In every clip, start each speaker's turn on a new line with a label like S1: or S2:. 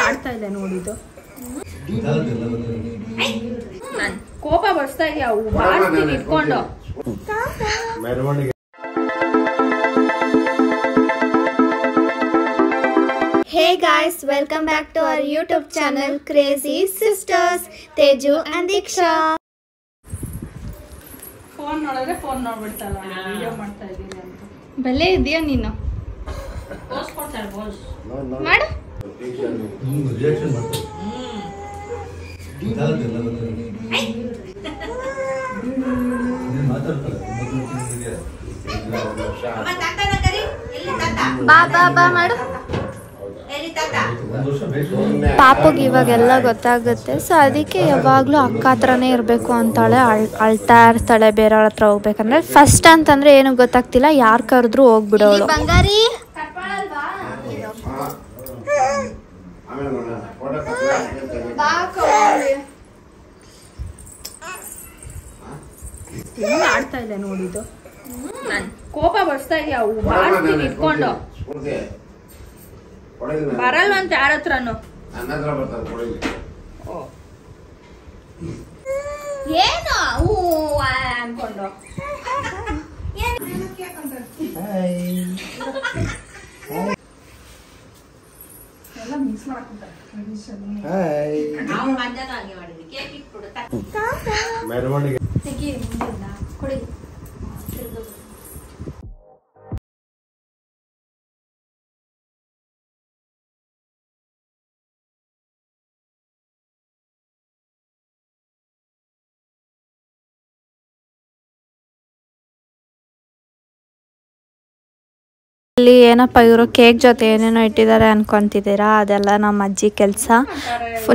S1: ಆಡ್ತಾ ಇದೆ ನೋಡಿದ್ದು ನನ್ ಕೋಪ ಬರ್ಸ್ತಾ ಇದೆಯಾ ಇಟ್ಕೊಂಡು
S2: Hey guys, welcome back to our YouTube channel Crazy Sisters, Teju and Diksha.
S1: Phone ನೋಡಿದ್ರೆ ಫೋನ್ ನೋಡ್ಬಿಡ್ತಲ್ಲ ವಿಡಿಯೋ ಮಾಡ್ತಾ ಇದ್ದೀನಿ ಅಂತ ಬೆಲೆ ಇದೆಯಾ ನೀನು ಪೋಸ್ ಕೊಡ್ತಾರೆ ಪೋಸ್ ಮಾಡು ರಿಯಾಕ್ಷನ್ ಮಾಡ್ತಾರೆ
S2: ಬಾ ಬಾ ಬಾ ಮಾಡು. ಪಾಪುಗೆ ಇವಾಗೆಲ್ಲ ಗೊತ್ತಾಗುತ್ತೆ, ಸೊ ಅದಕ್ಕೆ ಯಾವಾಗಲೂ ಅಕ್ಕ ಹತ್ರನೇ ಇರಬೇಕು ಅಂತಾಳೆ. ಅಳ್ತಾ ಇರ್ತಾಳೆ ಬೇರೆಯವ್ರ ಹತ್ರ ಹೋಗ್ಬೇಕಂದ್ರೆ. ಫಸ್ಟ್ ಅಂತಂದ್ರೆ ಏನು ಗೊತ್ತಾಗ್ತಿಲ್ಲ, ಯಾರು ಕರೆದ್ರು ಹೋಗ್ಬಿಡೋಳು. ಬಂಗಾರಿ
S1: ಆಡ್ತಾ ಇದೆ ನೋಡಿದ್ದು ನನ್ ಕೋಪ ಬರ್ಸ್ತಾ ಇದೆಯಾ ಇಟ್ಕೊಂಡು ಬರಲ್ವಂತ ಯಾರ ಹತ್ರನು ಏನು ಅನ್ಕೊಂಡು ಎಲ್ಲ ಮಿಕ್ಸ್ ಮಾಡ್ಕೊಂತಾರೆ
S2: ಇಲ್ಲಿ ಏನಪ್ಪ ಇವರು ಕೇಕ್ ಜೊತೆ ಏನೇನೋ ಇಟ್ಟಿದ್ದಾರೆ ಅನ್ಕೊಂತಿದ್ದೀರಾ? ಅದೆಲ್ಲ ನಮ್ಮ ಅಜ್ಜಿ ಕೆಲಸ.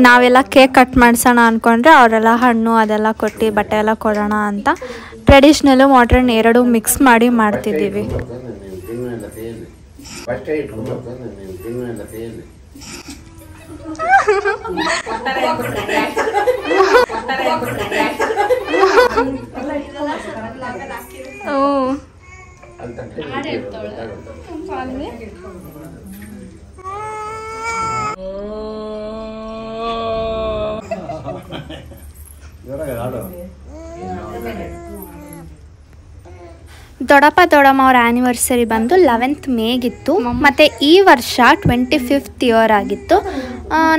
S2: ನಾವೆಲ್ಲ ಕೇಕ್ ಕಟ್ ಮಾಡಿಸೋಣ ಅಂದ್ಕೊಂಡ್ರೆ ಅವರೆಲ್ಲ ಹಣ್ಣು ಅದೆಲ್ಲ ಕೊಟ್ಟು ಬಟ್ಟೆ ಎಲ್ಲ ಕೊಡೋಣ ಅಂತ ಟ್ರೆಡಿಷ್ನಲ್ಲು ಮಾಡ್ರನ್ ಎರಡೂ ಮಿಕ್ಸ್ ಮಾಡಿ ಮಾಡ್ತಿದ್ದೀವಿ. ದೊಡ್ಡಪ್ಪ ದೊಡ್ಡಮ್ಮ ಅವ್ರ ಆ್ಯನಿವರ್ಸರಿ ಬಂದು 11th ಮೇಗಿತ್ತು, ಮತ್ತು ಈ ವರ್ಷ 25th ಇಯರ್ ಆಗಿತ್ತು.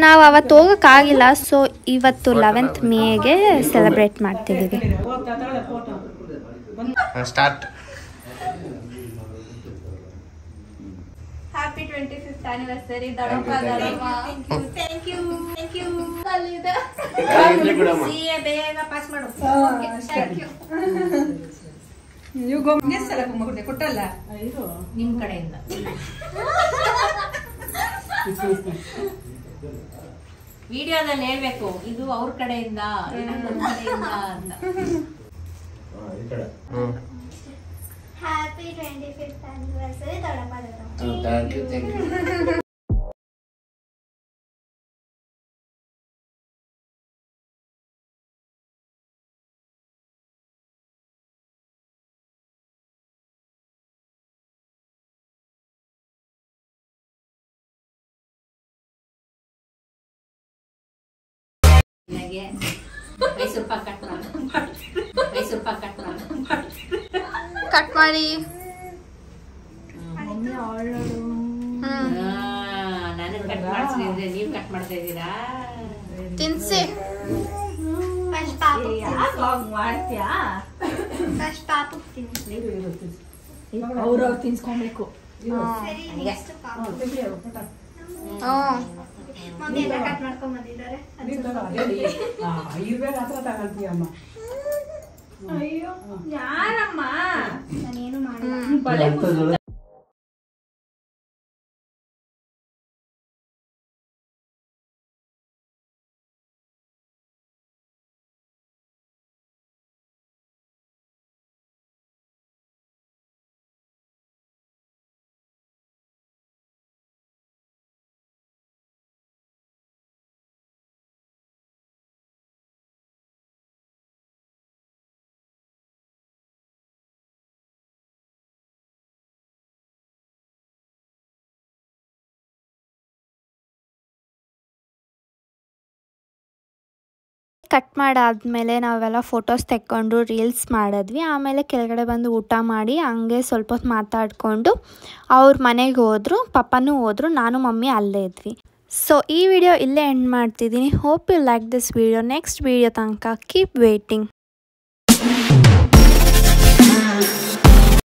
S2: ನಾವು ಅವತ್ತು ಹೋಗೋಕ್ಕಾಗಿಲ್ಲ, ಸೊ ಇವತ್ತು 11th ಮೇಗೆ ಸೆಲೆಬ್ರೇಟ್ ಮಾಡ್ತಿದ್ದೀವಿ.
S1: ಹ್ಯಾಪಿ 25th ಆನಿವರ್ಸರಿ ದೊಡ್ಡಪ್ಪ ದೊಡ್ಡಮ್ಮ. ಥ್ಯಾಂಕ್ ಯು ಬೇಗ ಪಾಸ್ ಮಾಡು. Thank you. ನೀವು ಕೊಟ್ಟಲ್ಲ ನಿಮ್ ಕಡೆಯಿಂದ ವಿಡಿಯೋದಲ್ಲಿ ಹೇಳ್ಬೇಕು, ಇದು ಅವ್ರ ಕಡೆಯಿಂದ ಅಂತ.
S2: ಹ್ಯಾಪಿ 25th ಆನಿವರ್ಸರಿ ದೊಡ್ಡಪ್ಪ ದೊಡ್ಡಮ್ಮ.
S3: Thank you.
S1: Mysore pak
S2: cut ಮಾಡಿ
S1: ನನಗೆ ಕಟ್ ಮಾಡಿಸಿದ್ರೆ ನೀವು ಕಟ್ ಮಾಡ್ತಾ ಇದ್ದೀರಾ?
S2: ತಿನ್ಸಿ.
S1: ಮಾಡ್ತೀಯಾ? ಅವ್ರವ್ರು ತಿನ್ಸ್ಕೊಬೇಕು. ಅಯ್ಯೋ ಯಾರಮ್ಮ,
S2: ನಾನೇನು ಮಾಡಿಲ್ಲ. ಕಟ್ ಮಾಡಾದ್ಮೇಲೆ ನಾವೆಲ್ಲ ಫೋಟೋಸ್ ತೆಕ್ಕೊಂಡು ರೀಲ್ಸ್ ಮಾಡಿದ್ವಿ. ಆಮೇಲೆ ಕೆಳಗಡೆ ಬಂದು ಊಟ ಮಾಡಿ ಹಂಗೆ ಸ್ವಲ್ಪ ಹೊತ್ತು ಮಾತಾಡಿಕೊಂಡು ಅವ್ರ ಮನೆಗೆ ಹೋದರು, ಪಪ್ಪನೂ ಹೋದರು, ನಾನು ಮಮ್ಮಿ ಅಲ್ಲೇ ಇದ್ವಿ. ಸೊ ಈ ವಿಡಿಯೋ ಇಲ್ಲೇ ಎಂಡ್ ಮಾಡ್ತಿದ್ದೀನಿ. Hope you like this video. Next video ತನಕ ಕೀಪ್ ವೇಟಿಂಗ್.